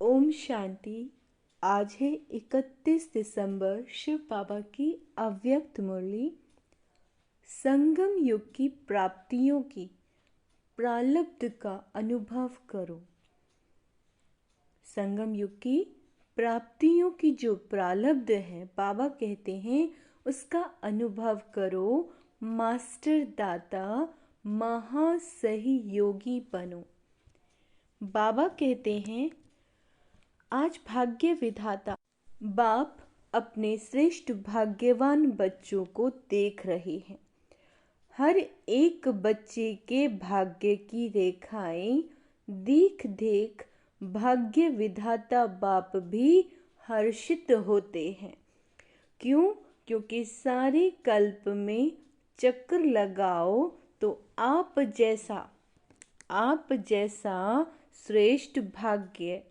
ओम शांति। आज है 31 दिसंबर, शिव बाबा की अव्यक्त मुरली। संगम युग की प्राप्तियों की प्रारब्ध का अनुभव करो। संगम युग की प्राप्तियों की जो प्रारब्ध है, बाबा कहते हैं उसका अनुभव करो। मास्टर दाता महासहयोगी बनो। बाबा कहते हैं आज भाग्य विधाता बाप अपने श्रेष्ठ भाग्यवान बच्चों को देख रहे हैं। हर एक बच्चे के भाग्य की रेखाएं देख देख भाग्य विधाता बाप भी हर्षित होते हैं। क्यों? क्योंकि सारे कल्प में चक्र लगाओ तो आप जैसा श्रेष्ठ भाग्य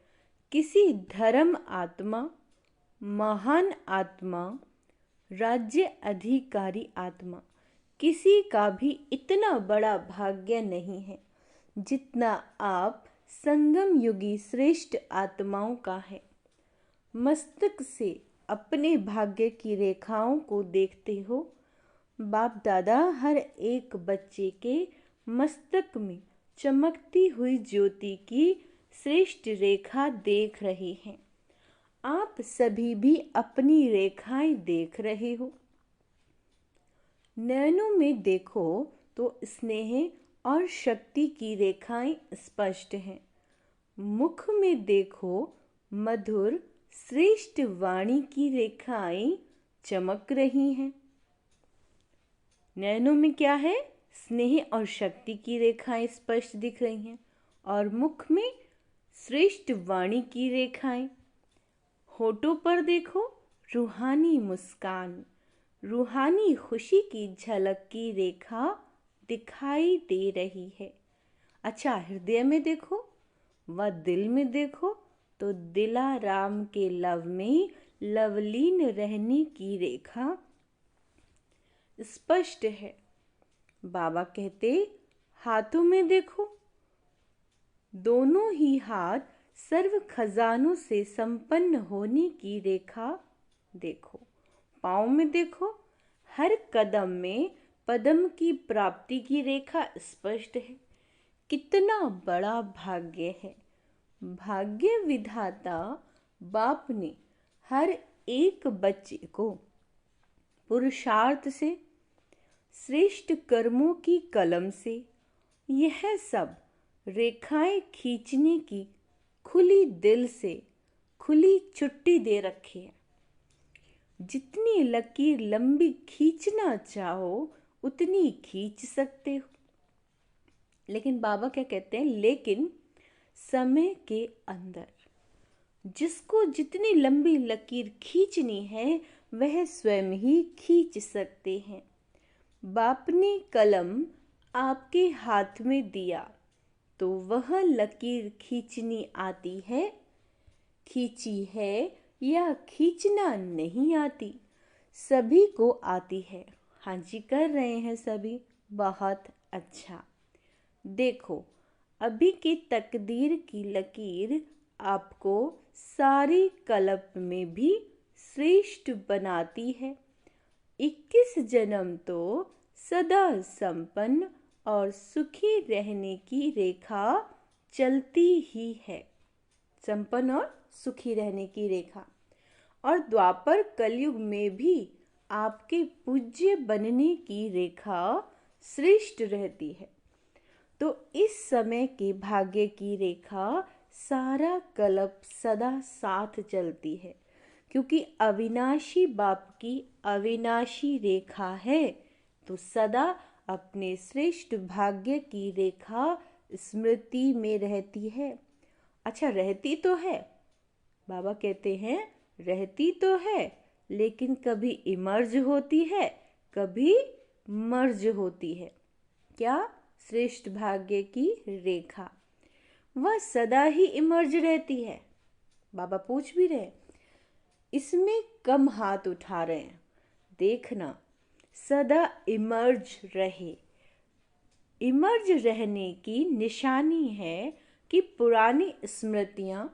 किसी धर्म आत्मा, महान आत्मा, राज्य अधिकारी आत्मा, किसी का भी इतना बड़ा भाग्य नहीं है जितना आप संगम युगी श्रेष्ठ आत्माओं का है। मस्तक से अपने भाग्य की रेखाओं को देखते हो। बाप दादा हर एक बच्चे के मस्तक में चमकती हुई ज्योति की श्रेष्ठ रेखा देख रहे हैं। आप सभी भी अपनी रेखाएं देख रहे हो। नयनों में देखो तो स्नेह और शक्ति की रेखाएं स्पष्ट हैं। मुख में देखो मधुर श्रेष्ठ वाणी की रेखाएं चमक रही हैं। नयनों में क्या है? स्नेह और शक्ति की रेखाएं स्पष्ट दिख रही हैं और मुख में श्रेष्ठ वाणी की रेखाएं। होठों पर देखो रूहानी मुस्कान, रूहानी खुशी की झलक की रेखा दिखाई दे रही है। अच्छा, हृदय में देखो व दिल में देखो तो दिलाराम के लव में लवलीन रहने की रेखा स्पष्ट है। बाबा कहते हाथों में देखो, दोनों ही हाथ सर्व खजानों से संपन्न होने की रेखा देखो। पाँव में देखो, हर कदम में पदम की प्राप्ति की रेखा स्पष्ट है। कितना बड़ा भाग्य है। भाग्य विधाता बाप ने हर एक बच्चे को पुरुषार्थ से, श्रेष्ठ कर्मों की कलम से यह सब रेखाएं खींचने की खुली दिल से खुली छुट्टी दे रखी है। जितनी लकीर लंबी खींचना चाहो उतनी खींच सकते हो। लेकिन बाबा क्या कहते हैं? लेकिन समय के अंदर जिसको जितनी लंबी लकीर खींचनी है वह स्वयं ही खींच सकते हैं। बाप ने कलम आपके हाथ में दिया तो वह लकीर खींचनी आती है, खींची है या खींचना नहीं आती? सभी को आती है। हाँ जी, कर रहे हैं सभी, बहुत अच्छा। देखो अभी की तकदीर की लकीर आपको सारी कल्प में भी श्रेष्ठ बनाती है। 21 जन्म तो सदा संपन्न और सुखी रहने की रेखा चलती ही है। संपन्न और सुखी रहने की रेखा। और द्वापर कलयुग में भी आपके पूज्य बनने की रेखा श्रेष्ठ रहती है। तो इस समय के भाग्य की रेखा सारा कल्प सदा साथ चलती है, क्योंकि अविनाशी बाप की अविनाशी रेखा है। तो सदा अपने श्रेष्ठ भाग्य की रेखा स्मृति में रहती है। अच्छा, रहती तो है, बाबा कहते हैं रहती तो है, लेकिन कभी इमर्ज होती है, कभी मर्ज होती है। क्या? श्रेष्ठ भाग्य की रेखा वह सदा ही इमर्ज रहती है। बाबा पूछ भी रहे, इसमें कम हाथ उठा रहे हैं। देखना सदा इमर्ज रहे। इमर्ज रहने की निशानी है कि पुरानी स्मृतियां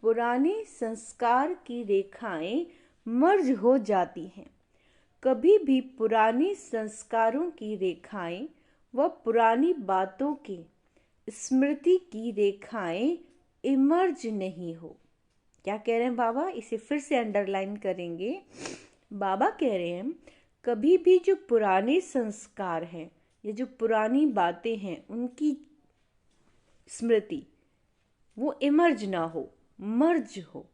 पुराने संस्कार की रेखाएं मर्ज हो जाती हैं। कभी भी पुराने संस्कारों की रेखाएं व पुरानी बातों की स्मृति की रेखाएं इमर्ज नहीं हो। क्या कह रहे हैं बाबा? इसे फिर से अंडरलाइन करेंगे। बाबा कह रहे हैं कभी भी जो पुराने संस्कार हैं या जो पुरानी बातें हैं उनकी स्मृति वो इमर्ज ना हो, मर्ज हो,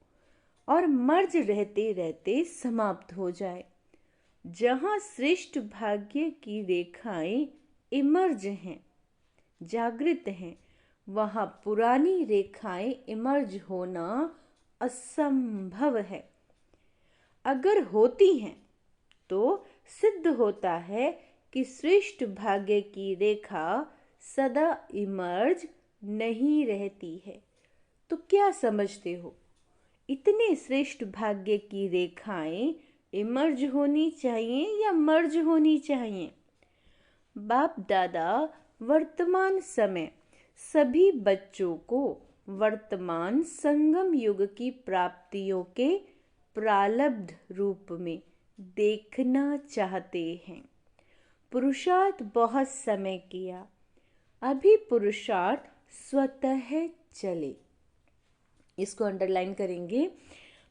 और मर्ज रहते रहते समाप्त हो जाए। जहाँ श्रेष्ठ भाग्य की रेखाएं इमर्ज हैं, जागृत हैं, वहाँ पुरानी रेखाएं इमर्ज होना असंभव है। अगर होती हैं तो सिद्ध होता है कि श्रेष्ठ भाग्य की रेखा सदा इमर्ज नहीं रहती है। तो क्या समझते हो, इतने श्रेष्ठ भाग्य की रेखाएं इमर्ज होनी चाहिए या मर्ज होनी चाहिए? बाप दादा वर्तमान समय सभी बच्चों को वर्तमान संगम युग की प्राप्तियों के प्रालब्ध रूप में देखना चाहते हैं। पुरुषार्थ बहुत समय किया, अभी पुरुषार्थ स्वतः चले। इसको अंडरलाइन करेंगे।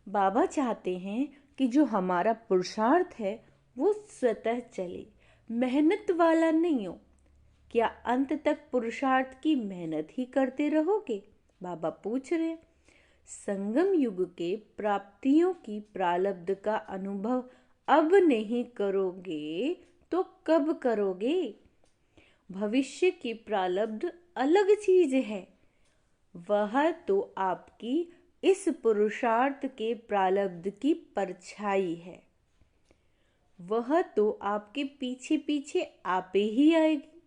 बाबा चाहते हैं कि जो हमारा पुरुषार्थ है वो स्वतः चले, मेहनत वाला नहीं हो। क्या अंत तक पुरुषार्थ की मेहनत ही करते रहोगे? बाबा पूछ रहे। संगम युग के प्राप्तियों की प्रालब्ध का अनुभव अब नहीं करोगे तो कब करोगे? भविष्य की प्रालब्ध अलग चीज है, वह तो आपकी इस पुरुषार्थ के प्रालब्ध की परछाई है। वह तो आपके पीछे पीछे आपे ही आएगी।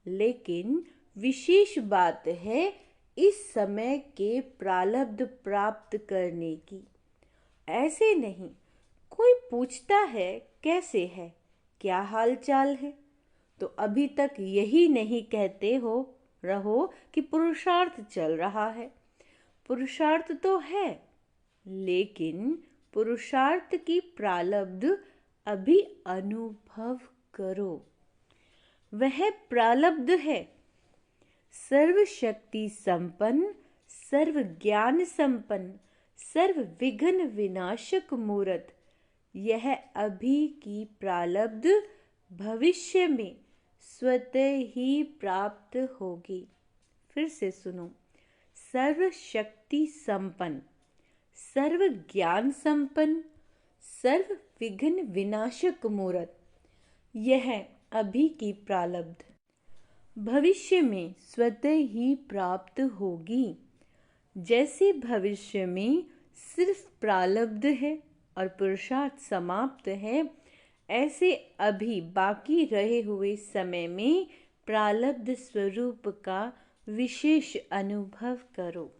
लेकिन विशेष बात है इस समय के प्रालब्ध प्राप्त करने की। ऐसे नहीं कोई पूछता है कैसे है, क्या हाल चाल है, तो अभी तक यही नहीं कहते हो रहो कि पुरुषार्थ चल रहा है। पुरुषार्थ तो है, लेकिन पुरुषार्थ की प्रालब्ध अभी अनुभव करो। वह प्रालब्ध है सर्व शक्ति संपन्न, सर्व ज्ञान संपन्न, सर्व विघ्न विनाशक मूर्त। यह अभी की प्रालब्ध भविष्य में स्वतः ही प्राप्त होगी। फिर से सुनो। सर्व शक्ति संपन्न, सर्व ज्ञान संपन्न, सर्व विघ्न विनाशक मूर्त। यह अभी की प्रालब्ध भविष्य में स्वतः ही प्राप्त होगी। जैसे भविष्य में सिर्फ प्रालब्ध है और पुरुषार्थ समाप्त है, ऐसे अभी बाकी रहे हुए समय में प्रालब्ध स्वरूप का विशेष अनुभव करो।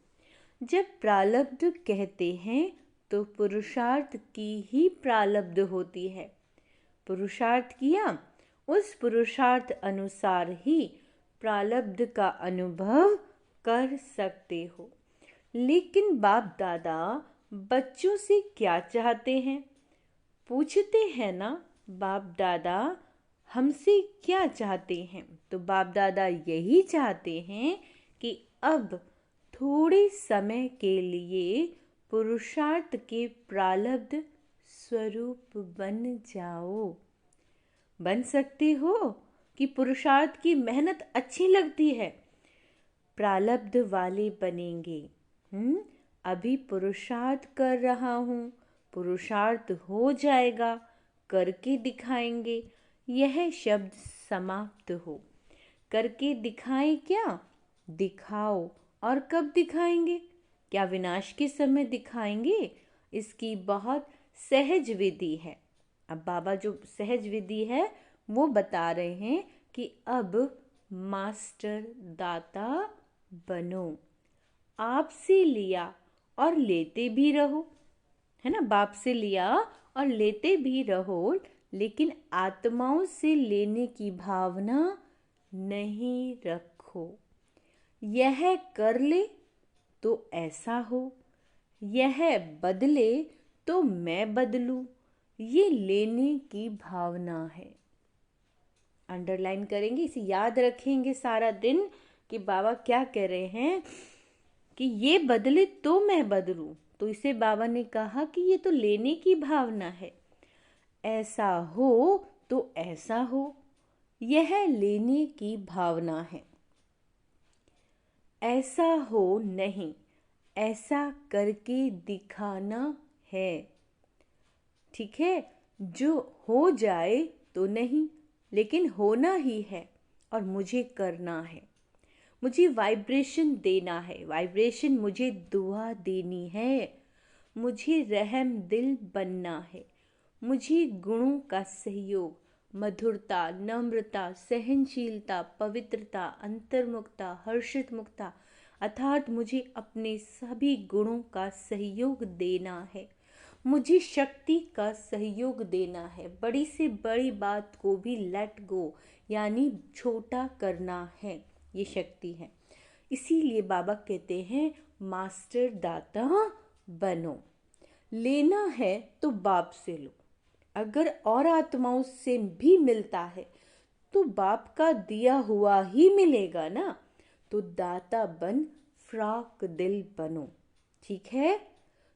जब प्रालब्ध कहते हैं तो पुरुषार्थ की ही प्रालब्ध होती है। पुरुषार्थ किया, उस पुरुषार्थ अनुसार ही प्रालब्ध का अनुभव कर सकते हो। लेकिन बाप दादा बच्चों से क्या चाहते हैं? पूछते हैं ना बाप दादा हमसे क्या चाहते हैं? तो बाप दादा यही चाहते हैं कि अब थोड़े समय के लिए पुरुषार्थ के प्रालब्ध स्वरूप बन जाओ। बन सकते हो कि पुरुषार्थ की मेहनत अच्छी लगती है, प्रालब्ध वाले बनेंगे। अभी पुरुषार्थ कर रहा हूँ, पुरुषार्थ हो जाएगा, करके दिखाएंगे। यह शब्द समाप्त हो। करके दिखाएं क्या? दिखाओ। और कब दिखाएंगे? क्या विनाश के समय दिखाएंगे? इसकी बहुत सहज विधि है। अब बाबा जो सहज विधि है वो बता रहे हैं कि अब मास्टर दाता बनो। आपसे लिया और लेते भी रहो, है ना? बाप से लिया और लेते भी रहो, लेकिन आत्माओं से लेने की भावना नहीं रखो। यह कर ले तो ऐसा हो, यह बदले तो मैं बदलूं, ये लेने की भावना है। अंडरलाइन करेंगे, इसे याद रखेंगे सारा दिन कि बाबा क्या कह रहे हैं कि ये बदले तो मैं बदलूं। तो इसे बाबा ने कहा कि ये तो लेने की भावना है। ऐसा हो तो ऐसा हो, यह लेने की भावना है। ऐसा हो नहीं, ऐसा करके दिखाना है। ठीक है, जो हो जाए तो नहीं, लेकिन होना ही है और मुझे करना है। मुझे वाइब्रेशन देना है, वाइब्रेशन मुझे दुआ देनी है। मुझे रहम दिल बनना है। मुझे गुणों का सहयोग, मधुरता, नम्रता, सहनशीलता, पवित्रता, अंतर्मुखता, हर्षित मुक्ता, अर्थात मुझे अपने सभी गुणों का सहयोग देना है। मुझे शक्ति का सहयोग देना है। बड़ी से बड़ी बात को भी लेट गो यानी छोटा करना है, ये शक्ति है। इसीलिए बाबा कहते हैं मास्टर दाता बनो। लेना है तो बाप से लो, अगर और आत्माओं से भी मिलता है तो बाप का दिया हुआ ही मिलेगा ना। तो दाता बन फ्राक दिल बनो। ठीक है,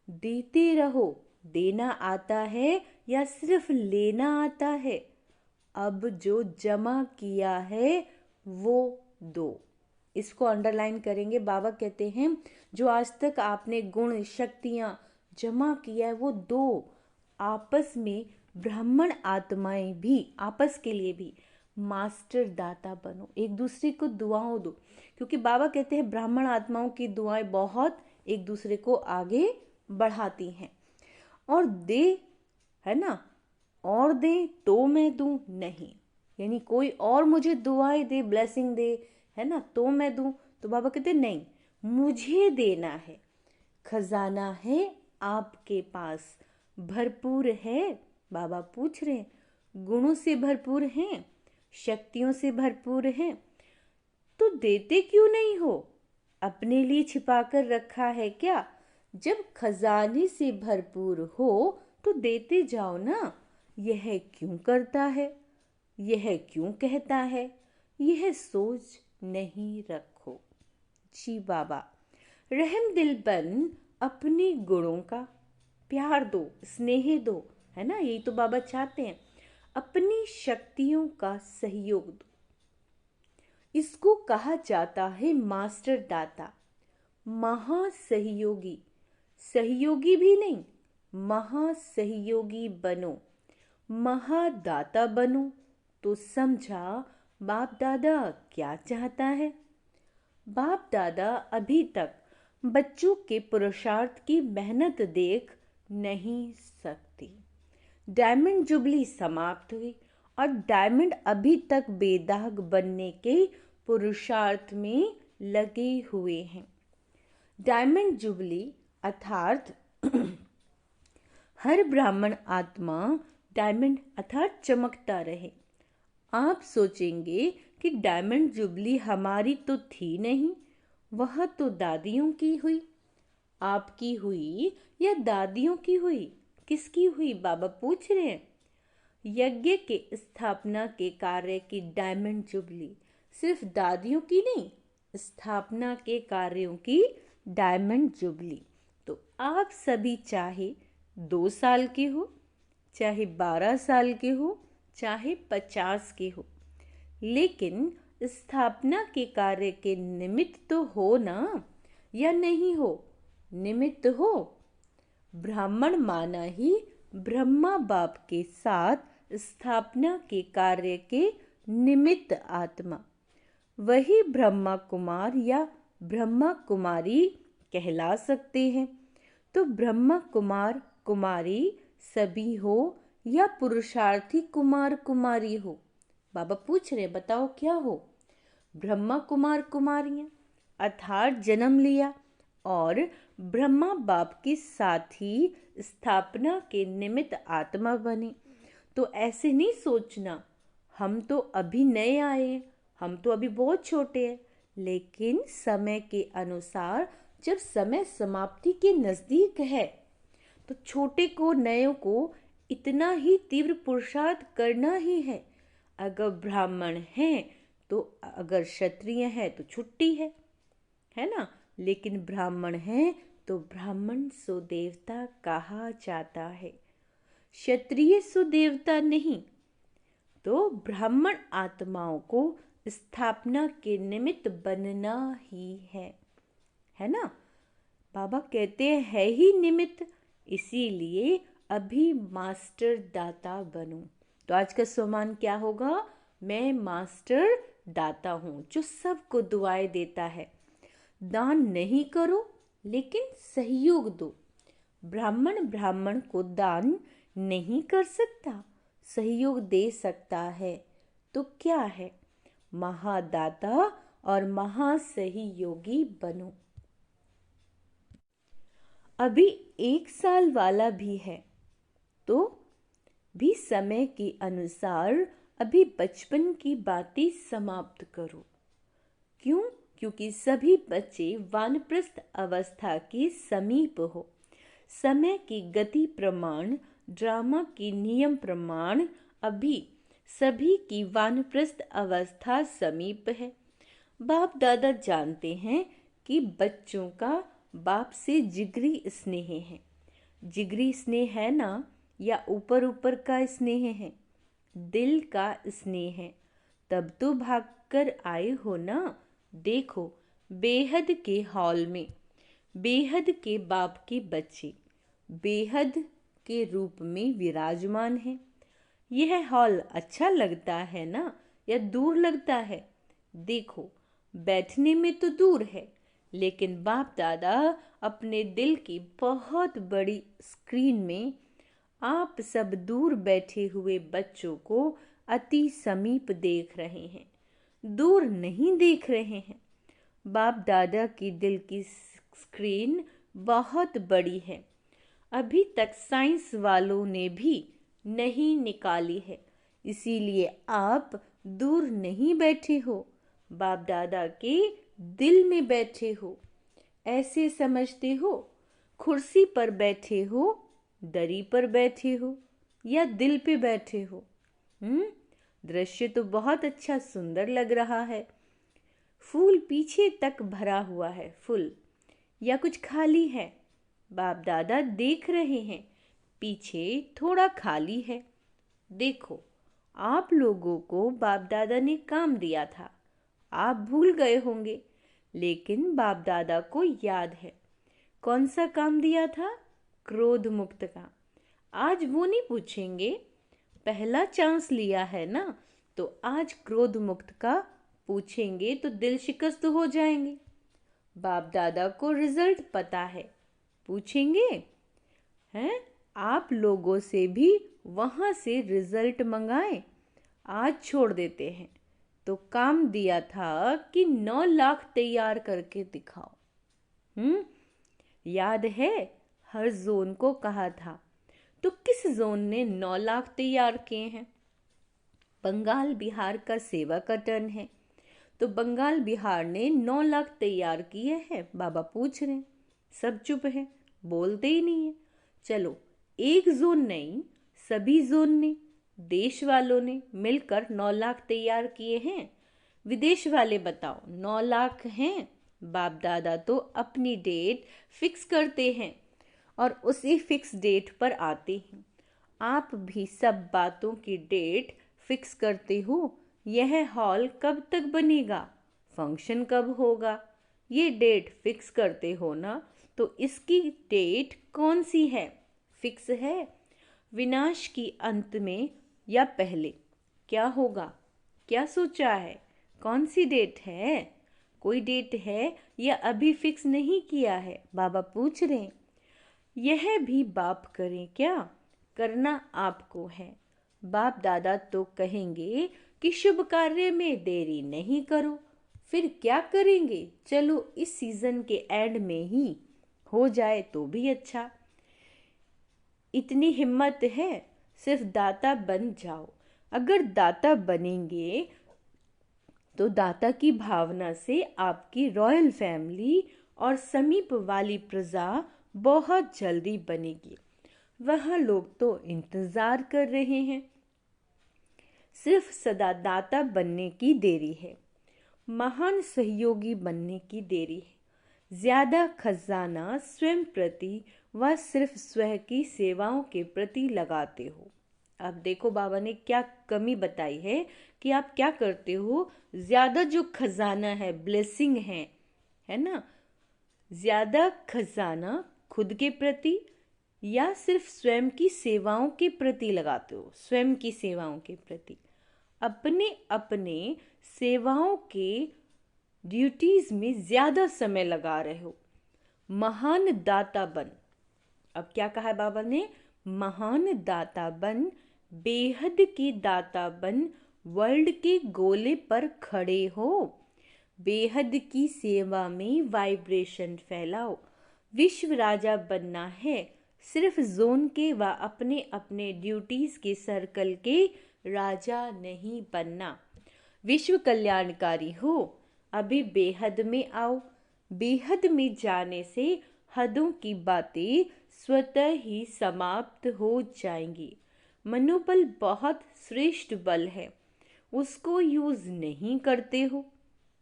देते रहो। देना आता है या सिर्फ लेना आता है? अब जो जमा किया है वो दो। इसको अंडरलाइन करेंगे। बाबा कहते हैं जो आज तक आपने गुण शक्तियां जमा किया है वो दो। आपस में ब्राह्मण आत्माएं भी आपस के लिए भी मास्टर दाता बनो, एक दूसरे को दुआओं दो। क्योंकि बाबा कहते हैं ब्राह्मण आत्माओं की दुआएं बहुत एक दूसरे को आगे बढ़ाती हैं। और दे, है ना, और दे तो मैं दूं नहीं, यानी कोई और मुझे दुआएं दे, ब्लेसिंग दे, है ना, तो मैं दूं। तो बाबा कहते नहीं, मुझे देना है। खजाना है आपके पास, भरपूर है। बाबा पूछ रहे हैं, गुणों से भरपूर हैं, शक्तियों से भरपूर हैं, तो देते क्यों नहीं हो? अपने लिए छिपा कर रखा है क्या? जब खजाने से भरपूर हो तो देते जाओ ना। यह क्यों करता है, यह क्यों कहता है, यह सोच नहीं रखो। जी बाबा, रहम दिल बन अपने गुणों का प्यार दो, स्नेह दो, है ना, यही तो बाबा चाहते हैं। अपनी शक्तियों का सहयोग दो। इसको कहा जाता है मास्टर दाता, महासहयोगी। सहयोगी भी नहीं, महासहयोगी बनो, महादाता बनो। तो समझा बाप दादा क्या चाहता है? बाप दादा अभी तक बच्चों के पुरुषार्थ की मेहनत देख नहीं सकती। डायमंड जुबली समाप्त हुई और डायमंड अभी तक बेदाग बनने के पुरुषार्थ में लगे हुए हैं। डायमंड जुबली अर्थात हर ब्राह्मण आत्मा डायमंड अर्थात चमकता रहे। आप सोचेंगे कि डायमंड जुबली हमारी तो थी नहीं, वह तो दादियों की हुई। आपकी हुई या दादियों की हुई? किसकी हुई? बाबा पूछ रहे हैं। यज्ञ के स्थापना के कार्य की डायमंड जुबली सिर्फ दादियों की नहीं, स्थापना के कार्यों की डायमंड जुबली। तो आप सभी चाहे 2 साल के हो, चाहे 12 साल के हो, चाहे 50 के हो, लेकिन स्थापना के कार्य के निमित्त तो हो ना, या नहीं हो? निमित्त हो। ब्राह्मण माना ही ब्रह्मा बाप के साथ स्थापना के कार्य के निमित्त आत्मा, वही ब्रह्मा कुमार या ब्रह्मा कुमारी कहला सकते हैं। तो ब्रह्मा कुमार कुमारी सभी हो या पुरुषार्थी कुमार कुमारी हो? बाबा पूछ रहे, बताओ क्या हो? ब्रह्मा कुमार कुमारियां अर्थात जन्म लिया और ब्रह्मा बाप के साथ ही स्थापना के निमित्त आत्मा बने। तो ऐसे नहीं सोचना हम तो अभी नए आए हैं, हम तो अभी बहुत छोटे हैं, लेकिन समय के अनुसार जब समय समाप्ति के नजदीक है तो छोटे को नए को इतना ही तीव्र पुरुषार्थ करना ही है। अगर ब्राह्मण हैं तो, अगर क्षत्रिय है तो छुट्टी है ना। लेकिन ब्राह्मण है तो ब्राह्मण सो देवता कहा जाता है, क्षत्रिय सो देवता नहीं। तो ब्राह्मण आत्माओं को स्थापना के निमित्त बनना ही है ना। बाबा कहते हैं है ही निमित्त, इसीलिए अभी मास्टर दाता बनो। तो आज का सम्मान क्या होगा? मैं मास्टर दाता हूँ जो सबको दुआएं देता है। दान नहीं करो लेकिन सहयोग दो। ब्राह्मण को दान नहीं कर सकता, सहयोग दे सकता है। तो क्या है? महादाता और महासहयोगी बनो। अभी 1 साल वाला भी है तो भी समय के अनुसार अभी बचपन की बातें समाप्त करो। क्यों? क्योंकि सभी बच्चे वानप्रस्थ अवस्था के समीप हो। समय की गति प्रमाण, ड्रामा की नियम प्रमाण अभी सभी की वानप्रस्थ अवस्था समीप है। बाप दादा जानते हैं कि बच्चों का बाप से जिगरी स्नेह है। जिगरी स्नेह है ना, या ऊपर ऊपर का स्नेह है? दिल का स्नेह है। तब तो भागकर आए हो ना। देखो बेहद के हॉल में बेहद के बाप के बच्चे बेहद के रूप में विराजमान है। यह हॉल अच्छा लगता है ना, या दूर लगता है? देखो बैठने में तो दूर है, लेकिन बाप दादा अपने दिल की बहुत बड़ी स्क्रीन में आप सब दूर बैठे हुए बच्चों को अति समीप देख रहे हैं, दूर नहीं देख रहे हैं। बाप दादा की दिल की स्क्रीन बहुत बड़ी है, अभी तक साइंस वालों ने भी नहीं निकाली है। इसीलिए आप दूर नहीं बैठे हो, बाप दादा के दिल में बैठे हो। ऐसे समझते हो कुर्सी पर बैठे हो, दरी पर बैठे हो, या दिल पे बैठे हो? दृश्य तो बहुत अच्छा सुंदर लग रहा है। फूल पीछे तक भरा हुआ है फूल, या कुछ खाली है? बाप दादा देख रहे हैं पीछे थोड़ा खाली है। देखो आप लोगों को बाप दादा ने काम दिया था, आप भूल गए होंगे, लेकिन बाप दादा को याद है। कौन सा काम दिया था? क्रोध मुक्त का। आज वो नहीं पूछेंगे, पहला चांस लिया है ना, तो आज क्रोध मुक्त का पूछेंगे तो दिल शिकस्त हो जाएंगे। बाप दादा को रिजल्ट पता है, पूछेंगे हैं? आप लोगों से भी वहां से रिजल्ट मंगाएं। आज छोड़ देते हैं। तो काम दिया था कि 9 लाख तैयार करके दिखाओ। याद है? हर जोन को कहा था। तो किस जोन ने 9 लाख तैयार किए हैं? बंगाल बिहार का सेवा का टर्न है, तो बंगाल बिहार ने 9 लाख तैयार किए हैं। बाबा पूछ रहे हैं, सब चुप है, बोलते ही नहीं है। चलो एक जोन नहीं, सभी जोन ने, देश वालों ने मिलकर 9 लाख तैयार किए हैं। विदेश वाले बताओ 9 लाख हैं? बाप दादा तो अपनी डेट फिक्स करते हैं और उसी फिक्स डेट पर आते हैं। आप भी सब बातों की डेट फिक्स करते हो। यह हॉल कब तक बनेगा, फंक्शन कब होगा, ये डेट फिक्स करते हो ना। तो इसकी डेट कौन सी है? फिक्स है। विनाश की अंत में या पहले क्या होगा? क्या सोचा है? कौन सी डेट है? कोई डेट है या अभी फिक्स नहीं किया है? बाबा पूछ रहे हैं। यह भी बाप करें क्या? करना आपको है। बाप दादा तो कहेंगे कि शुभ कार्य में देरी नहीं करो। फिर क्या करेंगे? चलो इस सीजन के एंड में ही हो जाए तो भी अच्छा। इतनी हिम्मत है, सिर्फ दाता बन जाओ। अगर दाता बनेंगे तो दाता की भावना से आपकी रॉयल फैमिली और समीप वाली प्रजा बहुत जल्दी बनेगी। वहाँ लोग तो इंतजार कर रहे हैं, सिर्फ सदादाता बनने की देरी है, महान सहयोगी बनने की देरी है। ज्यादा खजाना स्वयं प्रति व सिर्फ स्वयं की सेवाओं के प्रति लगाते हो। अब देखो बाबा ने क्या कमी बताई है कि आप क्या करते हो। ज्यादा जो खजाना है, ब्लेसिंग है ना, ज्यादा खजाना खुद के प्रति या सिर्फ स्वयं की सेवाओं के प्रति लगाते हो। स्वयं की सेवाओं के प्रति अपने अपने सेवाओं के ड्यूटीज में ज्यादा समय लगा रहे हो। महान दाता बन। अब क्या कहा है बाबा ने, महान दाता बन, बेहद के दाता बन, वर्ल्ड के गोले पर खड़े हो। बेहद की सेवा में वाइब्रेशन फैलाओ। विश्व राजा बनना है, सिर्फ जोन के व अपने अपने ड्यूटीज के सर्कल के राजा नहीं बनना। विश्व कल्याणकारी हो, अभी बेहद में आओ। बेहद में जाने से हदों की बातें स्वतः ही समाप्त हो जाएंगी। मनोबल बहुत श्रेष्ठ बल है, उसको यूज नहीं करते हो।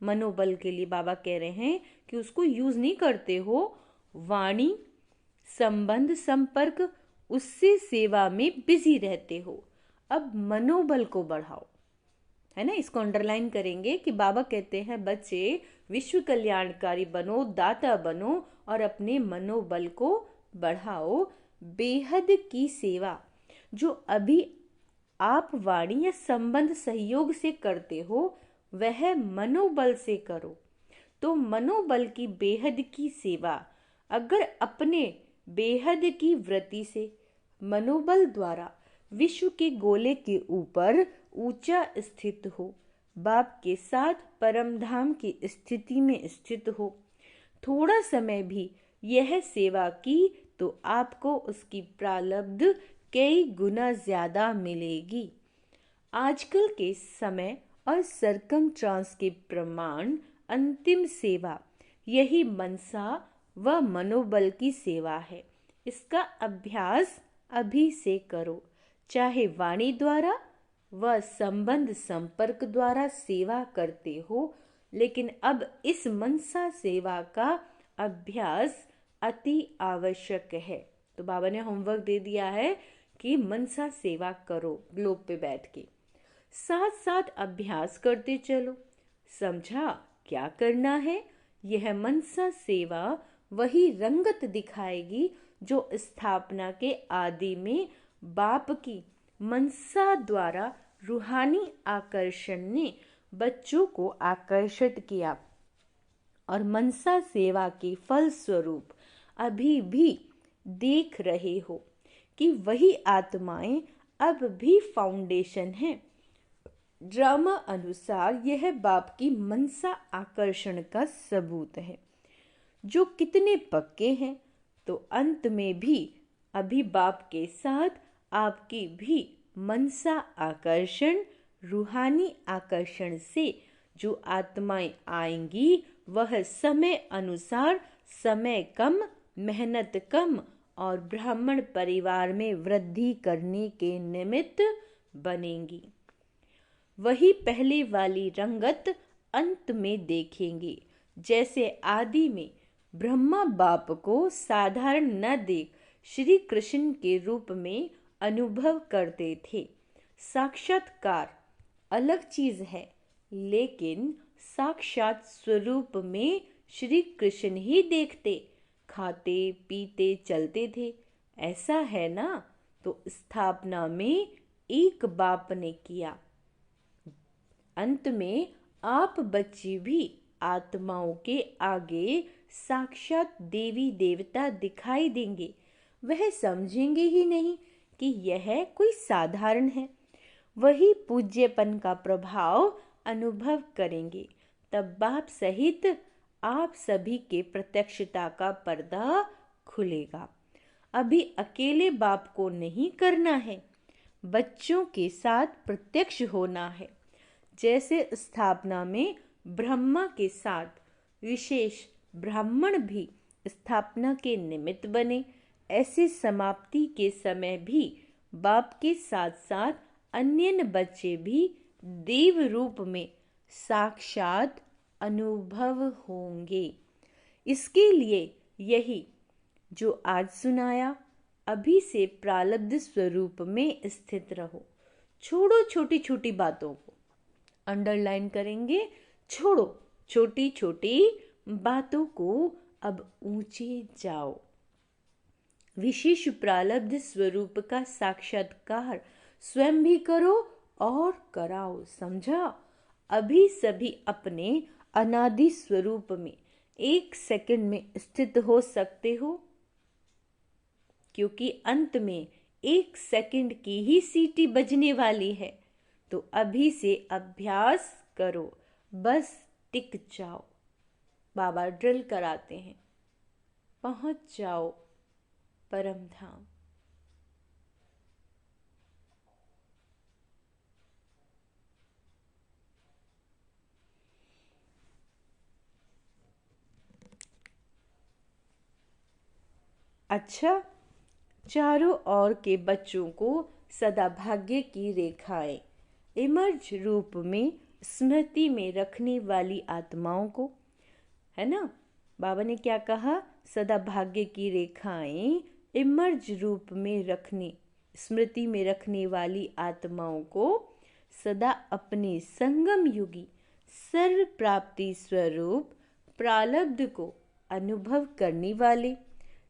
मनोबल के लिए बाबा कह रहे हैं कि उसको यूज नहीं करते हो। वाणी, संबंध, संपर्क, उससे सेवा में बिजी रहते हो। अब मनोबल को बढ़ाओ, है ना। इसको अंडरलाइन करेंगे कि बाबा कहते हैं बच्चे विश्व कल्याणकारी बनो, दाता बनो और अपने मनोबल को बढ़ाओ। बेहद की सेवा जो अभी आप वाणी या संबंध सहयोग से करते हो, वह मनोबल से करो। तो मनोबल की बेहद की सेवा अगर अपने बेहद की वृत्ति से मनोबल द्वारा विश्व के गोले के ऊपर ऊंचा स्थित हो, बाप के साथ परम धाम की स्थिति में स्थित हो, थोड़ा समय भी यह सेवा की तो आपको उसकी प्रालब्ध कई गुना ज्यादा मिलेगी। आजकल के समय और सरकमस्टांस के प्रमाण अंतिम सेवा यही मनसा व मनोबल की सेवा है। इसका अभ्यास अभी से करो, चाहे वाणी द्वारा व संबंध संपर्क द्वारा सेवा करते हो, लेकिन अब इस मनसा सेवा का अभ्यास अति आवश्यक है। तो बाबा ने होमवर्क दे दिया है कि मनसा सेवा करो ग्लोब पे बैठ के, साथ साथ अभ्यास करते चलो। समझा क्या करना है? यह मनसा सेवा वही रंगत दिखाएगी जो स्थापना के आदि में बाप की मनसा द्वारा रूहानी आकर्षण ने बच्चों को आकर्षित किया, और मनसा सेवा के फल स्वरूप अभी भी देख रहे हो कि वही आत्माएं अब भी फाउंडेशन है। ड्रामा अनुसार यह बाप की मनसा आकर्षण का सबूत है। जो कितने पक्के हैं, तो अंत में भी अभी बाप के साथ आपकी भी मनसा आकर्षण, रूहानी आकर्षण से जो आत्माएं आएंगी, वह समय अनुसार समय कम, मेहनत कम और ब्राह्मण परिवार में वृद्धि करने के निमित्त बनेंगी। वही पहले वाली रंगत अंत में देखेंगे। जैसे आदि में ब्रह्मा बाप को साधारण न देख श्री कृष्ण के रूप में अनुभव करते थे। साक्षात्कार अलग चीज है, लेकिन साक्षात स्वरूप में श्री कृष्ण ही देखते, खाते पीते चलते थे। ऐसा है ना। तो स्थापना में एक बाप ने किया, अंत में आप बच्चे भी आत्माओं के आगे साक्षात देवी देवता दिखाई देंगे। वह समझेंगे ही नहीं कि यह कोई साधारण है। वही पूज्यपन का प्रभाव अनुभव करेंगे। तब बाप सहित आप सभी के प्रत्यक्षता का पर्दा खुलेगा। अभी अकेले बाप को नहीं करना है, बच्चों के साथ प्रत्यक्ष होना है। जैसे स्थापना में ब्रह्मा के साथ विशेष ब्राह्मण भी स्थापना के निमित्त बने, ऐसे समाप्ति के समय भी बाप के साथ साथ अन्य बच्चे भी देव रूप में साक्षात अनुभव होंगे। इसके लिए यही जो आज सुनाया, अभी से प्रारब्ध स्वरूप में स्थित रहो। छोड़ो छोटी छोटी बातों को, अंडरलाइन करेंगे, छोड़ो छोटी छोटी बातों को, अब ऊंचे जाओ। विशेष प्रारब्ध स्वरूप का साक्षात्कार स्वयं भी करो और कराओ। समझा? अभी सभी अपने अनादि स्वरूप में 1 सेकंड में स्थित हो सकते हो, क्योंकि अंत में 1 सेकंड की ही सीटी बजने वाली है। तो अभी से अभ्यास करो, बस टिक जाओ। बाबा ड्रिल कराते हैं, पहुंच जाओ परम धाम। अच्छा, चारों ओर के बच्चों को सदा भाग्य की रेखाएं इमर्ज रूप में स्मृति में रखने वाली आत्माओं को, है ना, बाबा ने क्या कहा? सदा भाग्य की रेखाएं इमर्ज रूप में रखने, स्मृति में रखने वाली आत्माओं को सदा अपने संगम युगी सर्व प्राप्ति स्वरूप प्रारब्ध को अनुभव करने वाले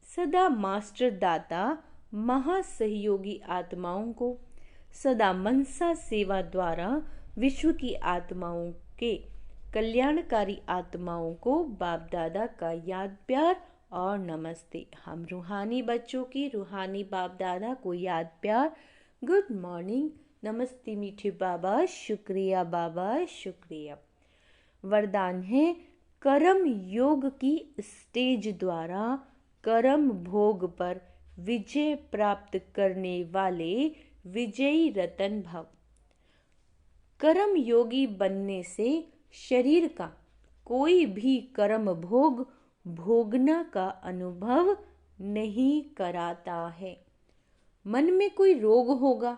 सदा मास्टर दाता महासहयोगी आत्माओं को, सदा मनसा सेवा द्वारा विश्व की आत्माओं के कल्याणकारी आत्माओं को बाप दादा का याद प्यार और नमस्ते। हम रूहानी बच्चों की रूहानी बाप दादा को याद प्यार, गुड मॉर्निंग, नमस्ते मीठे बाबा, शुक्रिया बाबा, शुक्रिया। वरदान है, कर्म योग की स्टेज द्वारा कर्म भोग पर विजय प्राप्त करने वाले विजयी रतन भव। कर्म योगी बनने से शरीर का कोई भी कर्म भोग भोगना का अनुभव नहीं कराता है। मन में कोई रोग होगा,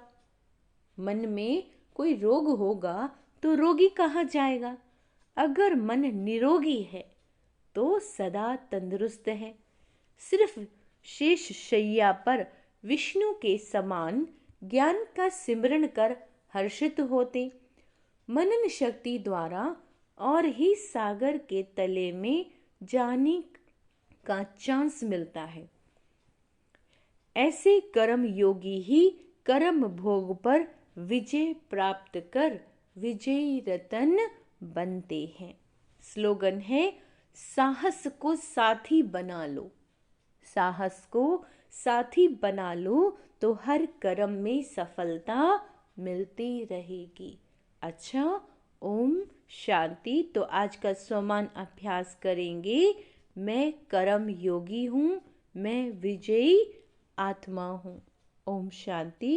मन में कोई रोग होगा तो रोगी कहाँ जाएगा? अगर मन निरोगी है तो सदा तंदुरुस्त है। सिर्फ शेष शैया पर विष्णु के समान ज्ञान का सिमरन कर हर्षित होते, मनन शक्ति द्वारा और ही सागर के तले में जाने का चांस मिलता है। ऐसे कर्म योगी ही कर्म भोग पर विजय प्राप्त कर विजयी रतन बनते हैं। स्लोगन है, साहस को साथी बना लो, साहस को साथी बना लो तो हर कर्म में सफलता मिलती रहेगी। अच्छा, ओम शांति। तो आज का स्वमान अभ्यास करेंगे। मैं कर्म योगी हूँ, मैं विजयी आत्मा हूँ। ओम शांति।